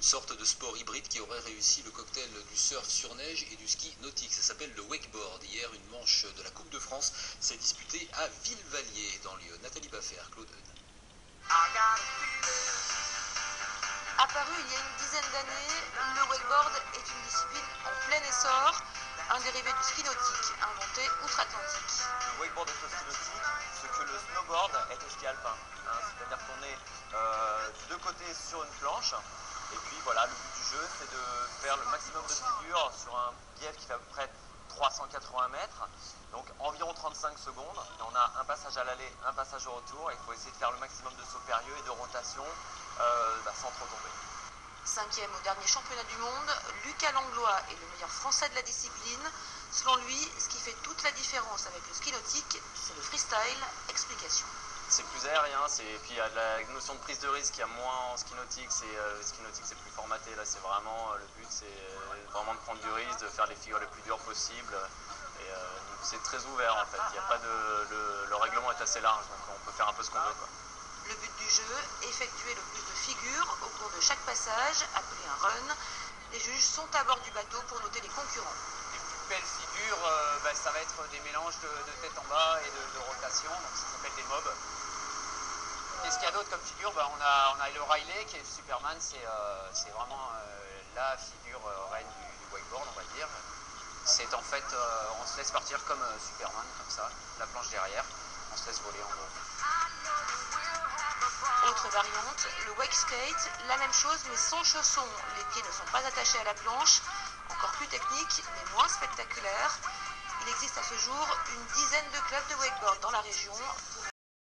sorte de sport hybride qui aurait réussi le cocktail du surf sur neige et du ski nautique. Ça s'appelle le wakeboard. Hier, une manche de la Coupe de France s'est disputée à Villevallier, dans l'Yonne. Nathalie Baffert, Claude Eudes. Apparu il y a une dizaine d'années, le wakeboard est une discipline en plein essor, un dérivé du ski nautique inventé outre-Atlantique. Le wakeboard est au ski nautique, ce que le snowboard est au ski alpin. C'est-à-dire qu'on est de côté sur une planche, et puis voilà, le but du jeu c'est de faire le maximum de figures sur un bief qui fait à peu près 380 mètres, donc environ 35 secondes. Et on a un passage à l'aller, un passage au retour, et il faut essayer de faire le maximum de sauts périlleux et de rotation sans trop tomber. 5e au dernier championnat du monde, Lucas Langlois est le meilleur français de la discipline. Selon lui, ce qui fait toute la différence avec le ski nautique, c'est le freestyle. Explication. C'est plus aérien, et puis il y a la notion de prise de risque, il y a moins en ski nautique, le ski nautique c'est plus formaté, là c'est vraiment, le but c'est vraiment de prendre du risque, de faire les figures les plus dures possibles, et c'est très ouvert en fait, il y a pas le règlement est assez large, donc on peut faire un peu ce qu'on veut, quoi. Le but du jeu, effectuer le plus de figures au cours de chaque passage, appelé un run. Les juges sont à bord du bateau pour noter les concurrents. Les plus belles figures, ça va être des mélanges de tête en bas et de rotation, donc ça s'appelle des mobs. Qu'est-ce qu'il y a d'autre comme figure? On a le Riley qui est Superman, c'est vraiment la figure reine du wakeboard, on va dire. C'est en fait, on se laisse partir comme Superman, comme ça, la planche derrière, on se laisse voler en gros. Autre variante, le wake skate, la même chose mais sans chaussons. Les pieds ne sont pas attachés à la planche, encore plus technique mais moins spectaculaire. Il existe à ce jour une dizaine de clubs de wakeboard dans la région,